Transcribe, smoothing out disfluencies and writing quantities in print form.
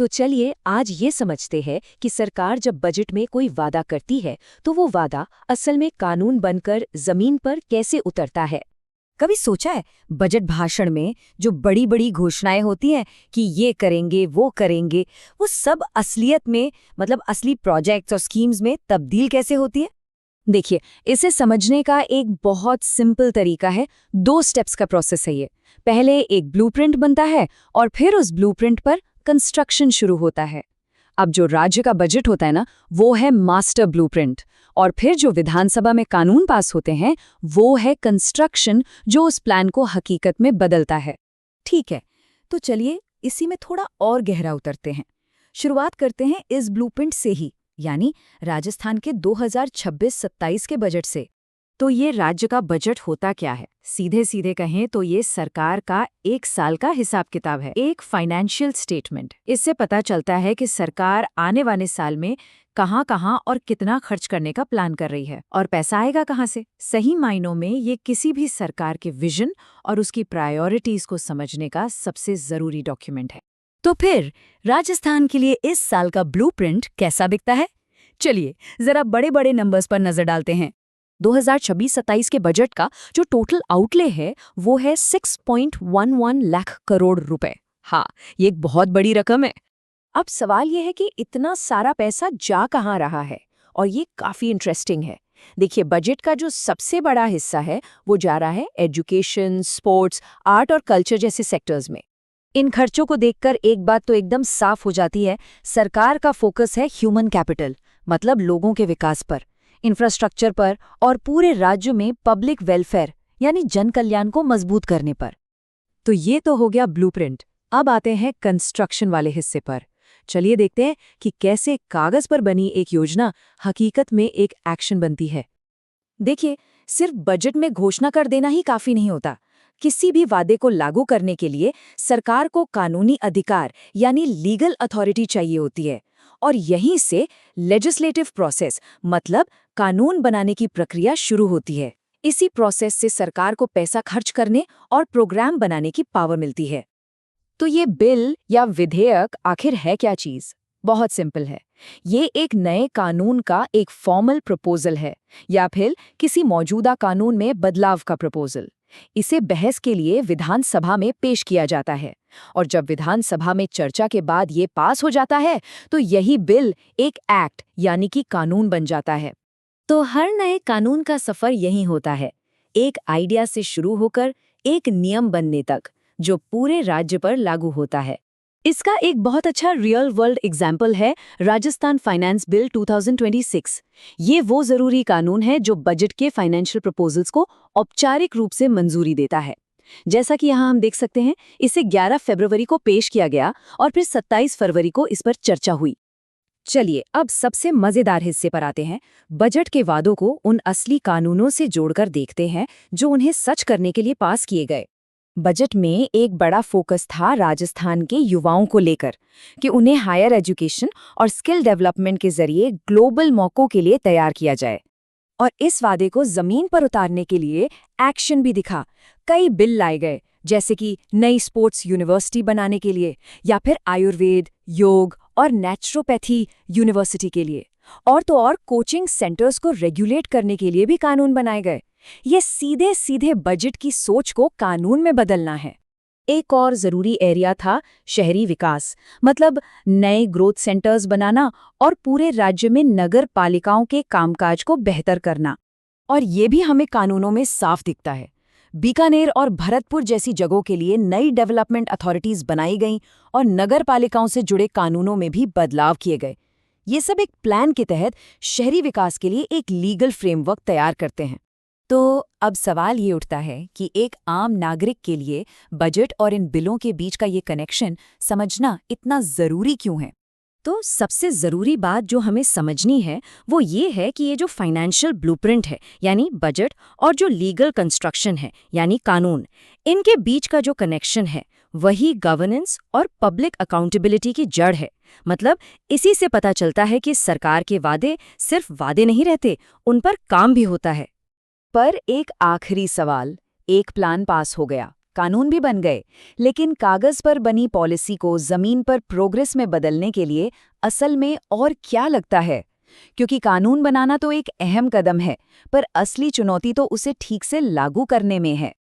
तो चलिए आज ये समझते हैं कि सरकार जब बजट में कोई वादा करती है तो वो वादा असल में कानून बनकर जमीन पर कैसे उतरता है। कभी सोचा है बजट भाषण में जो बड़ी बड़ी घोषणाएं होती हैं कि ये करेंगे वो करेंगे, वो सब असलियत में मतलब असली प्रोजेक्ट्स और स्कीम्स में तब्दील कैसे होती है? देखिए, इसे समझने का एक बहुत सिंपल तरीका है। 2 स्टेप्स का प्रोसेस है ये। पहले एक ब्लूप्रिंट बनता है और फिर उस ब्लूप्रिंट पर कंस्ट्रक्शन शुरू होता है। अब जो राज्य का बजट होता है ना, वो है मास्टर ब्लूप्रिंट, और फिर जो विधानसभा में कानून पास होते हैं वो है कंस्ट्रक्शन, जो उस प्लान को हकीकत में बदलता है। ठीक है, तो चलिए इसी में थोड़ा और गहरा उतरते हैं। शुरुआत करते हैं इस ब्लूप्रिंट से ही, यानी राजस्थान के 2026-27 के बजट से। तो ये राज्य का बजट होता क्या है? सीधे सीधे कहें तो ये सरकार का 1 साल का हिसाब किताब है, एक फाइनेंशियल स्टेटमेंट। इससे पता चलता है कि सरकार आने वाले साल में कहाँ कहाँ और कितना खर्च करने का प्लान कर रही है, और पैसा आएगा कहाँ से। सही मायनों में ये किसी भी सरकार के विजन और उसकी प्रायोरिटीज को समझने का सबसे जरूरी डॉक्यूमेंट है। तो फिर राजस्थान के लिए इस साल का ब्लूप्रिंट कैसा दिखता है? चलिए जरा बड़े बड़े नंबर्स पर नजर डालते हैं। 2026-27 के बजट का जो टोटल आउटले है वो है 6.11 लाख करोड़ रुपए। हाँ, ये एक बहुत बड़ी रकम है। अब सवाल ये है कि इतना सारा पैसा जा कहाँ रहा है, और ये काफी इंटरेस्टिंग है। देखिए, बजट का जो सबसे बड़ा हिस्सा है वो जा रहा है एजुकेशन, स्पोर्ट्स, आर्ट और कल्चर जैसे सेक्टर्स में। इन खर्चों को देखकर एक बात तो एकदम साफ हो जाती है, सरकार का फोकस है ह्यूमन कैपिटल, मतलब लोगों के विकास पर, इंफ्रास्ट्रक्चर पर और पूरे राज्य में पब्लिक वेलफेयर यानी जन कल्याण को मजबूत करने पर। तो ये तो हो गया ब्लूप्रिंट। अब आते हैं कंस्ट्रक्शन वाले हिस्से पर। चलिए देखते हैं कि कैसे कागज पर बनी एक योजना हकीकत में एक एक्शन बनती है। देखिए, सिर्फ बजट में घोषणा कर देना ही काफी नहीं होता। किसी भी वादे को लागू करने के लिए सरकार को कानूनी अधिकार यानी लीगल अथॉरिटी चाहिए होती है, और यहीं से लेजिस्लेटिव प्रोसेस मतलब कानून बनाने की प्रक्रिया शुरू होती है। इसी प्रोसेस से सरकार को पैसा खर्च करने और प्रोग्राम बनाने की पावर मिलती है। तो ये बिल या विधेयक आखिर है क्या चीज? बहुत सिंपल है। ये एक नए कानून का एक फॉर्मल प्रपोजल है, या फिर किसी मौजूदा कानून में बदलाव का प्रपोजल। इसे बहस के लिए विधानसभा में पेश किया जाता है, और जब विधानसभा में चर्चा के बाद ये पास हो जाता है तो यही बिल एक एक्ट यानी कि कानून बन जाता है। तो हर नए कानून का सफर यही होता है, एक आइडिया से शुरू होकर एक नियम बनने तक, जो पूरे राज्य पर लागू होता है। इसका एक बहुत अच्छा रियल वर्ल्ड एग्जाम्पल है राजस्थान फाइनेंस बिल 2026। ये वो जरूरी कानून है जो बजट के फाइनेंशियल प्रपोजल्स को औपचारिक रूप से मंजूरी देता है। जैसा कि यहाँ हम देख सकते हैं, इसे 11 फरवरी को पेश किया गया और फिर 27 फरवरी को इस पर चर्चा हुई। चलिए अब सबसे मजेदार हिस्से पर आते हैं। बजट के वादों को उन असली कानूनों से जोड़कर देखते हैं जो उन्हें सच करने के लिए पास किए गए। बजट में एक बड़ा फोकस था राजस्थान के युवाओं को लेकर, कि उन्हें हायर एजुकेशन और स्किल डेवलपमेंट के जरिए ग्लोबल मौकों के लिए तैयार किया जाए। और इस वादे को जमीन पर उतारने के लिए एक्शन भी दिखा। कई बिल लाए गए, जैसे कि नई स्पोर्ट्स यूनिवर्सिटी बनाने के लिए, या फिर आयुर्वेद, योग और नेचुरोपैथी यूनिवर्सिटी के लिए, और तो और कोचिंग सेंटर्स को रेगुलेट करने के लिए भी कानून बनाए गए। ये सीधे सीधे बजट की सोच को कानून में बदलना है। एक और जरूरी एरिया था शहरी विकास, मतलब नए ग्रोथ सेंटर्स बनाना और पूरे राज्य में नगर पालिकाओं के कामकाज को बेहतर करना। और ये भी हमें कानूनों में साफ दिखता है। बीकानेर और भरतपुर जैसी जगहों के लिए नई डेवलपमेंट अथॉरिटीज बनाई गईं और नगर पालिकाओं से जुड़े कानूनों में भी बदलाव किए गए। ये सब एक प्लान के तहत शहरी विकास के लिए एक लीगल फ्रेमवर्क तैयार करते हैं। तो अब सवाल ये उठता है कि एक आम नागरिक के लिए बजट और इन बिलों के बीच का ये कनेक्शन समझना इतना ज़रूरी क्यों है? तो सबसे ज़रूरी बात जो हमें समझनी है वो ये है कि ये जो फाइनेंशियल ब्लूप्रिंट है यानी बजट, और जो लीगल कंस्ट्रक्शन है यानी कानून, इनके बीच का जो कनेक्शन है वही गवर्नेंस और पब्लिक अकाउंटेबिलिटी की जड़ है। मतलब इसी से पता चलता है कि सरकार के वादे सिर्फ वादे नहीं रहते, उन पर काम भी होता है। पर एक आखिरी सवाल, एक प्लान पास हो गया, कानून भी बन गए, लेकिन कागज पर बनी पॉलिसी को जमीन पर प्रोग्रेस में बदलने के लिए असल में और क्या लगता है? क्योंकि कानून बनाना तो एक अहम कदम है, पर असली चुनौती तो उसे ठीक से लागू करने में है।